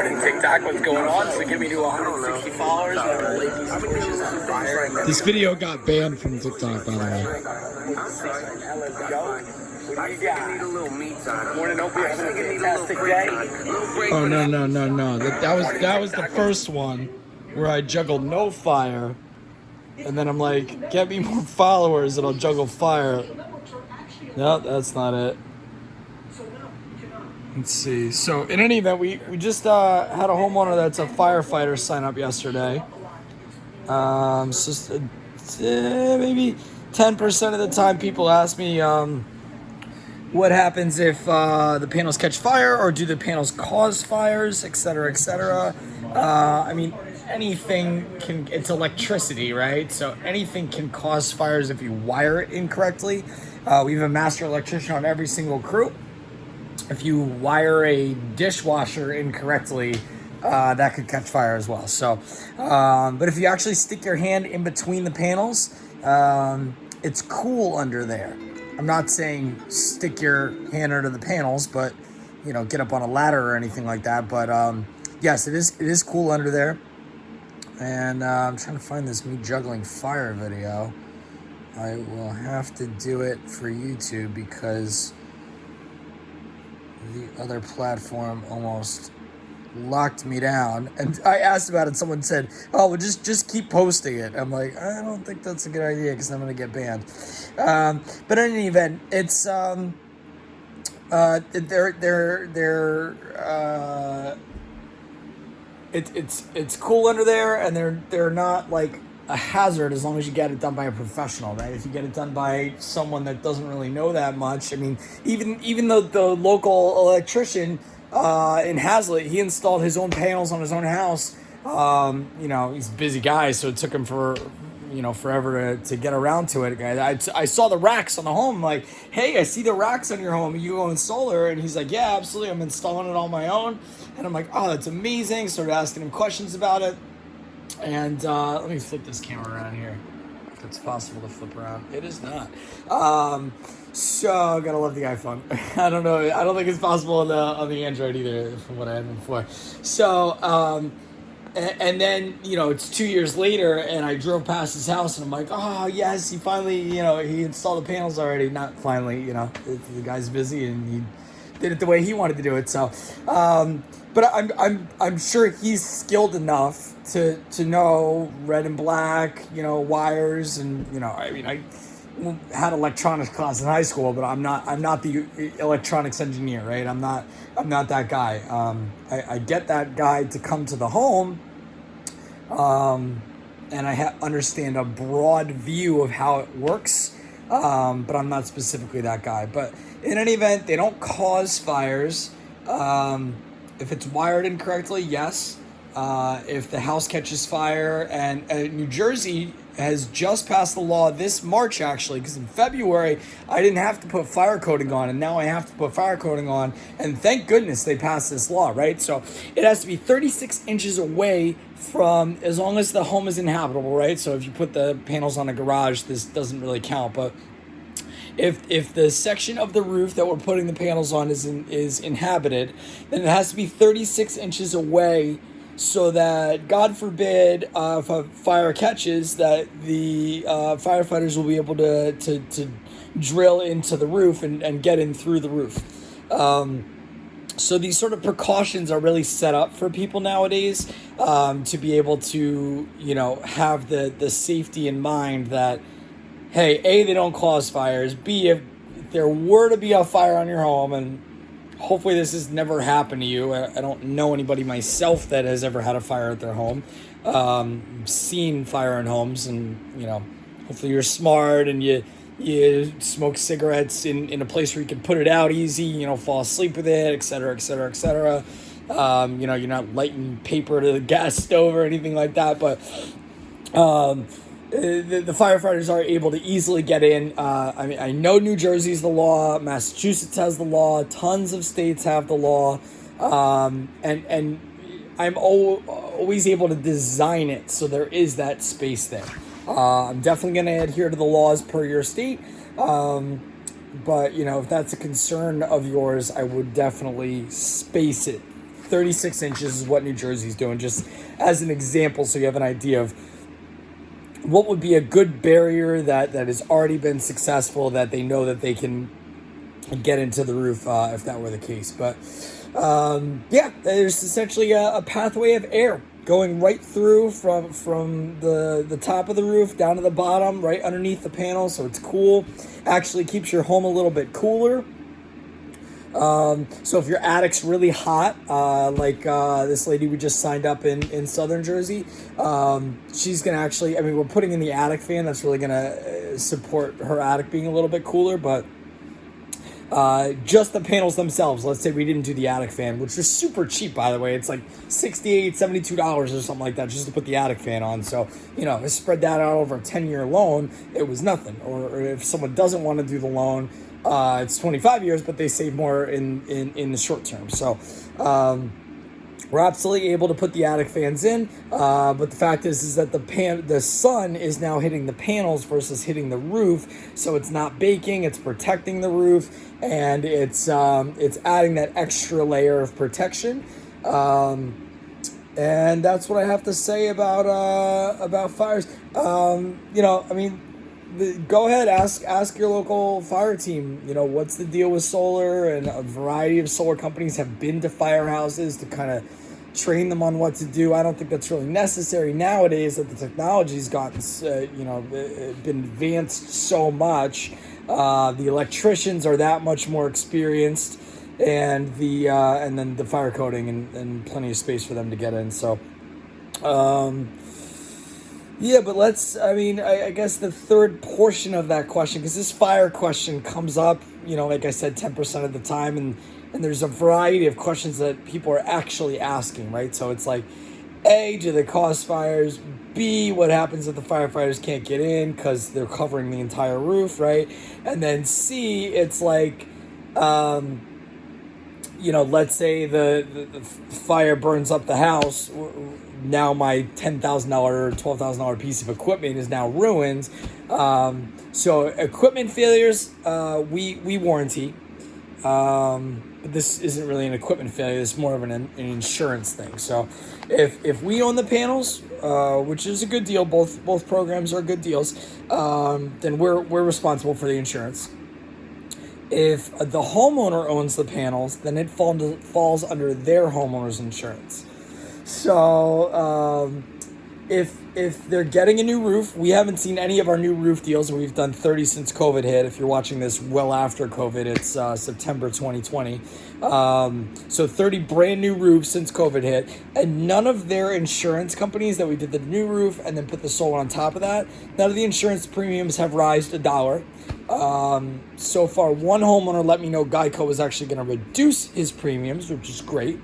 started TikTok. What's going on? So give me to 160 followers. I'm gonna light these torches on fire. This video got banned from TikTok, by the way. Let's go. What do you got? Need a little me time. Morning, hope you're having a fantastic day. Oh no. That was the first one where I juggled no fire, and then I'm like, get me more followers and I'll juggle fire. No, that's not it. Let's see. So in any event, we just had a homeowner that's a firefighter sign up yesterday. It's just maybe 10% of the time people ask me what happens if the panels catch fire, or do the panels cause fires, etc., etc. I mean, anything can, it's electricity, right? So anything can cause fires if you wire it incorrectly. We have a master electrician on every single crew. If you wire a dishwasher incorrectly, that could catch fire as well. So, but if you actually stick your hand in between the panels, it's cool under there. I'm not saying stick your hand under the panels, but get up on a ladder or anything like that. But yes, it is cool under there. And I'm trying to find this me juggling fire video. I will have to do it for YouTube because the other platform almost locked me down. And I asked about it. Someone said, "Oh, well, just keep posting it." I'm like, I don't think that's a good idea because I'm gonna get banned. But in any event, it's it's cool under there, and they're not like a hazard as long as you get it done by a professional, right? If you get it done by someone that doesn't really know that much, I mean, even though the local electrician in Hazlitt, he installed his own panels on his own house. He's a busy guy, so it took him forever to get around to it. I saw the racks on the home. I'm like, hey, I see the racks on your home. You go install solar? And he's like, yeah, absolutely. I'm installing it on my own. And I'm like, oh, that's amazing. Started asking him questions about it. And let me flip this camera around here. If it's possible to flip around. It is not. So gotta love the iPhone. I don't know. I don't think it's possible on the Android either, from what I had before. So and then it's 2 years later, and I drove past his house, and I'm like, oh yes, he finally he installed the panels already. Not finally, the guy's busy and he did it the way he wanted to do it. So, but I'm sure he's skilled enough to know red and black, wires, and I had electronics class in high school, but I'm not the electronics engineer, right? I'm not that guy. I get that guy to come to the home, and I understand a broad view of how it works, but I'm not specifically that guy. But in any event, they don't cause fires. If it's wired incorrectly, yes. If the house catches fire, and New Jersey has just passed the law this March, actually, because in February I didn't have to put fire coating on, and now I have to put fire coating on, and thank goodness they passed this law, right? So it has to be 36 inches away from, as long as the home is inhabitable, right? So if you put the panels on a garage, this doesn't really count, but if the section of the roof that we're putting the panels on is inhabited, then it has to be 36 inches away, so that, God forbid, if a fire catches, that the firefighters will be able to drill into the roof and get in through the roof. So these sort of precautions are really set up for people nowadays, to be able to, have the safety in mind that, hey, A, they don't cause fires. B, if there were to be a fire on your home, and hopefully this has never happened to you. I don't know anybody myself that has ever had a fire at their home. Seen fire in homes, and hopefully you're smart and you smoke cigarettes in a place where you can put it out easy. Fall asleep with it, etc., etc., etc. You're not lighting paper to the gas stove or anything like that, but the firefighters are able to easily get in. I know New Jersey's the law, Massachusetts has the law, tons of states have the law, and I'm always able to design it so there is that space there. I'm definitely going to adhere to the laws per your state, but if that's a concern of yours, I would definitely space it 36 inches is what New Jersey's doing, just as an example, so you have an idea of what would be a good barrier that has already been successful, that they know that they can get into the roof if that were the case. But there's essentially a pathway of air going right through from the top of the roof down to the bottom, right underneath the panel, so it's cool. Actually keeps your home a little bit cooler. So if your attic's really hot, like this lady we just signed up in Southern Jersey, she's going to actually, we're putting in the attic fan. That's really going to support her attic being a little bit cooler, but just the panels themselves, let's say we didn't do the attic fan, which was super cheap, by the way. It's like $68, $72 or something like that just to put the attic fan on. So, spread that out over a 10-year loan, it was nothing. Or if someone doesn't want to do the loan, it's 25 years, but they save more in the short term. So we're absolutely able to put the attic fans in, but the fact is that the sun is now hitting the panels versus hitting the roof, so it's not baking, it's protecting the roof, and it's adding that extra layer of protection. And that's what I have to say about fires. Go ahead, ask your local fire team, what's the deal with solar, and a variety of solar companies have been to firehouses to kind of train them on what to do. I don't think that's really necessary nowadays that the technology's gotten, been advanced so much. The electricians are that much more experienced, and then the fire coding and plenty of space for them to get in. So, but I guess the third portion of that question, because this fire question comes up, like I said, 10% of the time, and there's a variety of questions that people are actually asking, right? So it's like, A, do they cause fires? B, what happens if the firefighters can't get in because they're covering the entire roof, right? And then C, it's like, let's say the fire burns up the house. Now my $10,000 or $12,000 piece of equipment is now ruined. So equipment failures, we warranty. But this isn't really an equipment failure. It's more of an insurance thing. So if we own the panels, which is a good deal, both programs are good deals, then we're responsible for the insurance. If the homeowner owns the panels, then it falls under their homeowner's insurance. So if they're getting a new roof, we haven't seen any of our new roof deals, and we've done 30 since COVID hit. If you're watching this well after COVID, it's September 2020. So 30 brand new roofs since COVID hit, and none of their insurance companies that we did the new roof and then put the solar on top of that, none of the insurance premiums have risen $1. So far, one homeowner let me know Geico was actually going to reduce his premiums, which is great.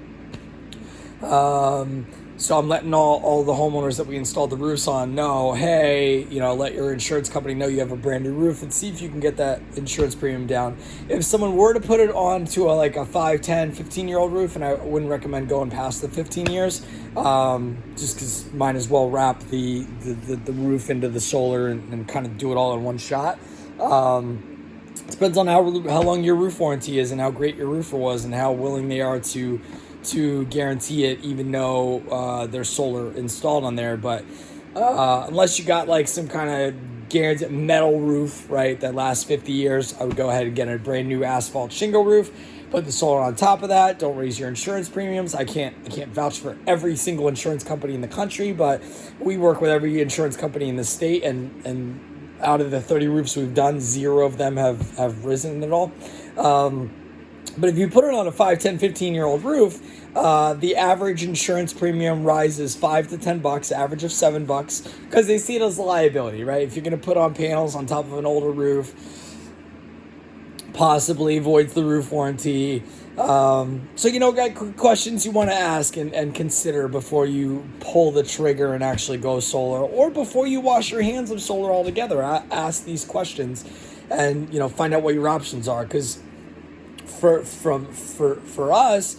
So I'm letting all the homeowners that we installed the roofs on know, hey, let your insurance company know you have a brand new roof and see if you can get that insurance premium down. If someone were to put it on to a 5, 10, 15-year-old roof, and I wouldn't recommend going past the 15 years, just because might as well wrap the roof into the solar and kind of do it all in one shot. Depends on how long your roof warranty is and how great your roofer was and how willing they are to guarantee it, even though there's solar installed on there. But unless you got some kind of guaranteed metal roof, right, that lasts 50 years, I would go ahead and get a brand new asphalt shingle roof, put the solar on top of that. Don't raise your insurance premiums. I can't vouch for every single insurance company in the country, but we work with every insurance company in the state, and out of the 30 roofs we've done, 0 of them have risen at all. But if you put it on a 5, 10, 15-year-old roof, the average insurance premium rises $5 to $10, average of $7, because they see it as a liability, right? If you're going to put on panels on top of an older roof, possibly voids the roof warranty. Got questions you want to ask and consider before you pull the trigger and actually go solar, or before you wash your hands of solar altogether. Ask these questions and find out what your options are, because for us,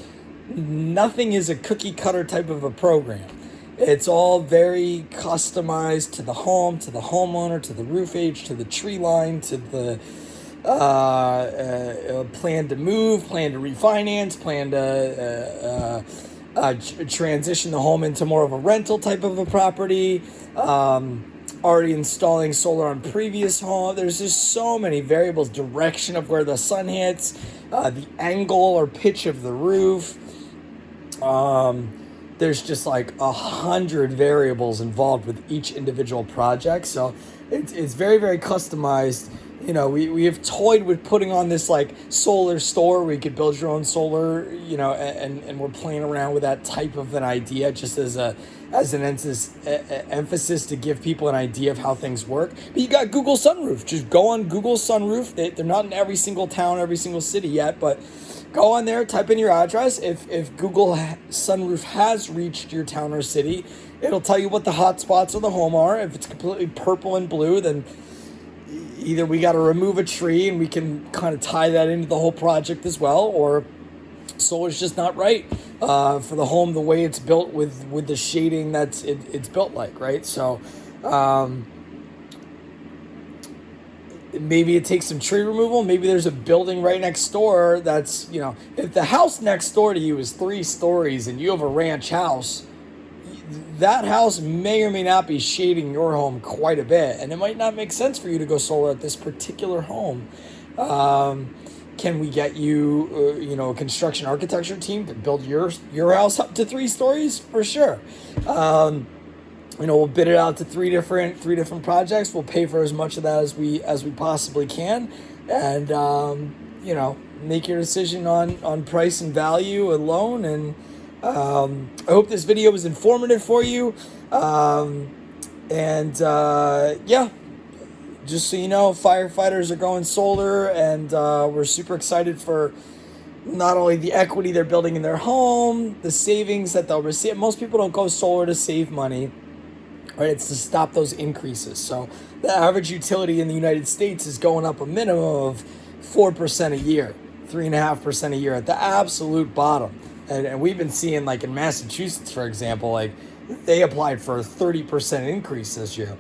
nothing is a cookie cutter type of a program. It's all very customized to the home, to the homeowner, to the roof age, to the tree line, to the plan to move, plan to refinance, plan to transition the home into more of a rental type of a property, already installing solar on previous home. There's just so many variables, direction of where the sun hits, the angle or pitch of the roof. There's just like 100 variables involved with each individual project. So it's very, very customized. You know, we have toyed with putting on this like solar store where you could build your own solar, you know, and we're playing around with that type of an idea just as an emphasis to give people an idea of how things work. But you got Google Sunroof. Just go on Google Sunroof. They're not in every single town, every single city yet, but go on there, type in your address. If Google Sunroof has reached your town or city, it'll tell you what the hot spots of the home are. If it's completely purple and blue, then either we got to remove a tree and we can kind of tie that into the whole project as well, or solar's just not right for the home the way it's built with the shading that's it's built like, right? So maybe it takes some tree removal. Maybe there's a building right next door that's, you know, if the house next door to you is 3 stories and you have a ranch house, that house may or may not be shading your home quite a bit, and it might not make sense for you to go solar at this particular home. Can we get you, you know, a construction architecture team to build your house up to 3 stories? For sure. You know, we'll bid it out to three different projects. We'll pay for as much of that as we possibly can, and you know, make your decision on price and value alone. And I hope this video was informative for you. Yeah, just so you know, firefighters are going solar, and we're super excited for not only the equity they're building in their home, the savings that they'll receive. Most people don't go solar to save money, right? It's to stop those increases. So the average utility in the United States is going up a minimum of 4% a year, 3.5% a year at the absolute bottom. And we've been seeing, like in Massachusetts, for example, like they applied for a 30% increase this year.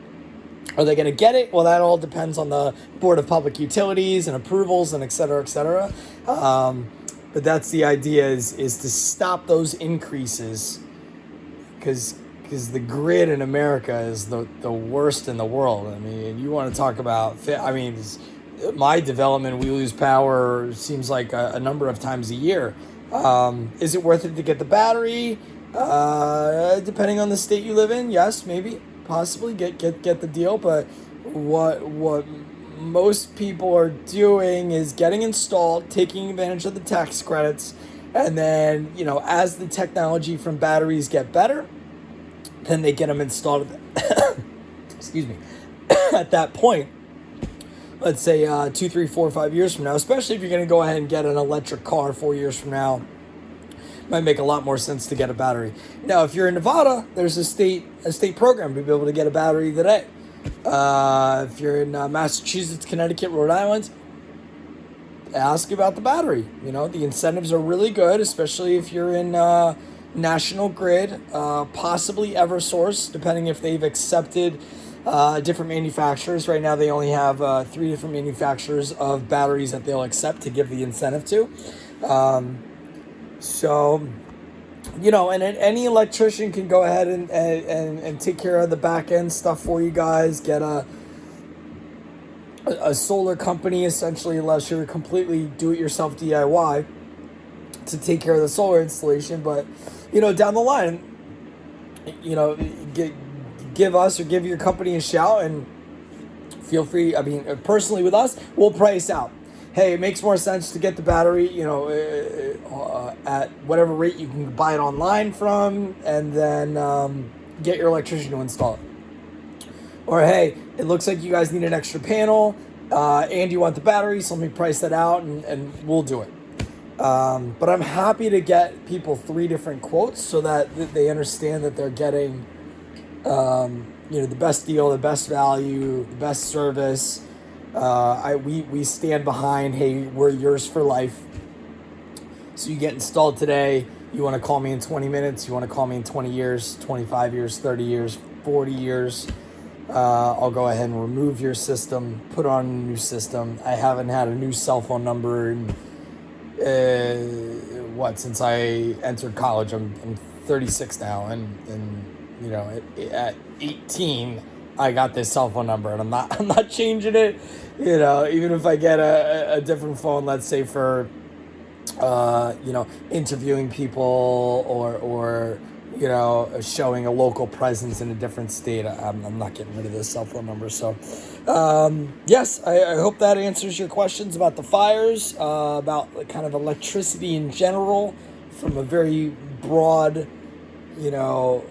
Are they going to get it? Well, that all depends on the Board of Public Utilities and approvals and et cetera, et cetera. But that's the idea, is to stop those increases, because the grid in America is the worst in the world. I mean, you want to talk about, I mean, my development, we lose power, seems like a number of times a year. Is it worth it to get the battery? Depending on the state you live in, yes, maybe, possibly get the deal. But what most people are doing is getting installed, taking advantage of the tax credits, and then, you know, as the technology from batteries get better, then they get them installed. Excuse me. At that point, let's say 2, 3, 4, 5 years from now, especially if you're going to go ahead and get an electric car 4 years from now, might make a lot more sense to get a battery. Now, if you're in Nevada, there's a state program to be able to get a battery today. If you're in Massachusetts, Connecticut, Rhode Island, ask about the battery. You know, the incentives are really good, especially if you're in National Grid, possibly Eversource, depending if they've accepted different manufacturers. Right now, they only have 3 different manufacturers of batteries that they'll accept to give the incentive to. So, you know, and any electrician can go ahead and take care of the back end stuff for you guys. Get a solar company, essentially, unless you're completely do-it-yourself DIY, to take care of the solar installation. But, you know, down the line, you know, give us or give your company a shout, and feel free. I mean, personally with us, we'll price out. Hey, it makes more sense to get the battery, you know, at whatever rate you can buy it online from, and then get your electrician to install it. Or, hey, it looks like you guys need an extra panel, and you want the battery, so let me price that out, and we'll do it. But I'm happy to get people 3 different quotes so that they understand that they're getting, you know, the best deal, the best value, the best service. We stand behind, hey, we're yours for life. So you get installed today, you want to call me in 20 minutes, you want to call me in 20 years, 25 years, 30 years, 40 years. I'll go ahead and remove your system, put on a new system. I haven't had a new cell phone number in since I entered college. I'm 36 now, and you know, at 18, I got this cell phone number, and I'm not changing it. You know, even if I get a different phone, let's say for you know, interviewing people or you know, showing a local presence in a different state, I'm not getting rid of this cell phone number. So, yes, I hope that answers your questions about the fires, about kind of electricity in general, from a very broad, you know,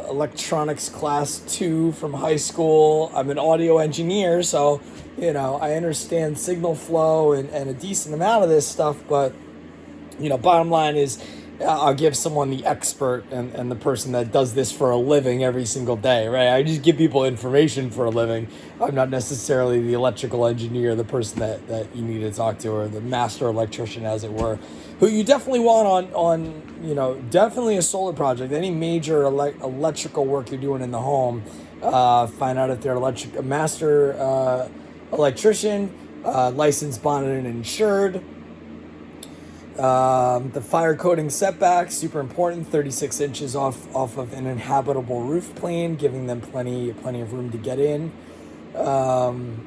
electronics class 2 from high school. I'm an audio engineer, so, you know, I understand signal flow and a decent amount of this stuff, but, you know, bottom line is, I'll give someone the expert and the person that does this for a living every single day, right? I just give people information for a living. I'm not necessarily the electrical engineer, the person that you need to talk to, or the master electrician, as it were, who you definitely want on you know, definitely a solar project. Any major electrical work you're doing in the home, find out if they're a master electrician, licensed, bonded, and insured. The fire coating setback, super important, 36 inches off of an inhabitable roof plane, giving them plenty of room to get in. And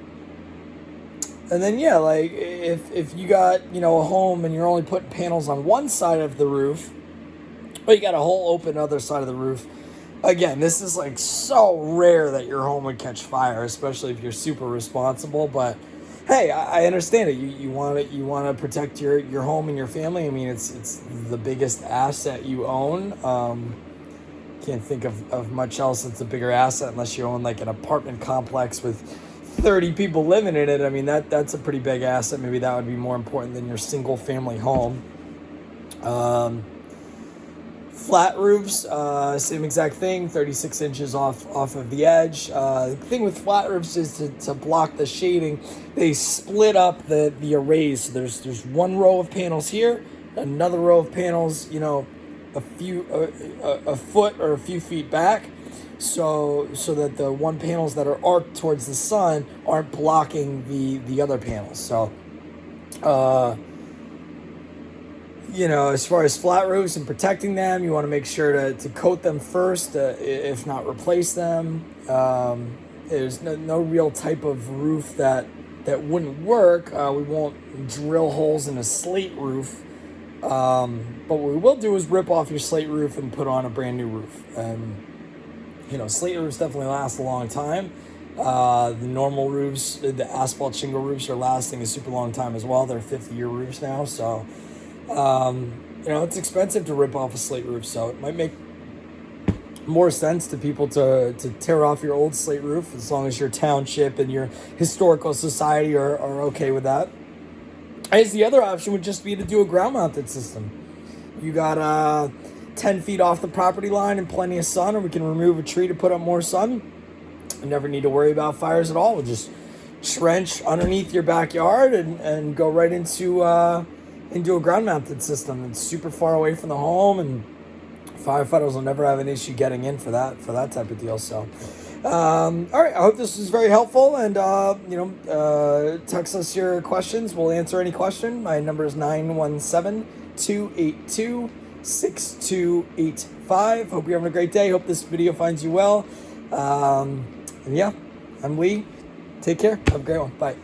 then, yeah, like if you got, you know, a home and you're only putting panels on one side of the roof, but you got a whole open other side of the roof, again, this is like so rare that your home would catch fire, especially if you're super responsible. But hey, I understand it. You want to protect your home and your family. I mean, it's the biggest asset you own. Can't think of much else that's a bigger asset unless you own like an apartment complex with 30 people living in it. I mean, that's a pretty big asset. Maybe that would be more important than your single family home. Flat roofs, same exact thing, 36 inches off of the edge. The thing with flat roofs is to block the shading, they split up the arrays. So there's one row of panels here, another row of panels, you know, a foot or a few feet back, so that the one panels that are arced towards the sun aren't blocking the other panels. So, you know, as far as flat roofs and protecting them, you want to make sure to coat them first, if not replace them. There's no real type of roof that wouldn't work. We won't drill holes in a slate roof. But what we will do is rip off your slate roof and put on a brand new roof. And, you know, slate roofs definitely last a long time. The normal roofs, the asphalt shingle roofs, are lasting a super long time as well. They're 50-year roofs now, so... you know, it's expensive to rip off a slate roof, so it might make more sense to people to tear off your old slate roof, as long as your township and your historical society are okay with that. As the other option would just be to do a ground-mounted system. You got 10 feet off the property line and plenty of sun, or we can remove a tree to put up more sun. You never need to worry about fires at all. We'll just trench underneath your backyard and go right into a ground-mounted system. It's super far away from the home, and firefighters will never have an issue getting in for that type of deal. So, all right, I hope this was very helpful, and you know, text us your questions. We'll answer any question. My number is 917-282-6285. Hope you're having a great day. Hope this video finds you well. And yeah, I'm Lee. Take care. Have a great one. Bye.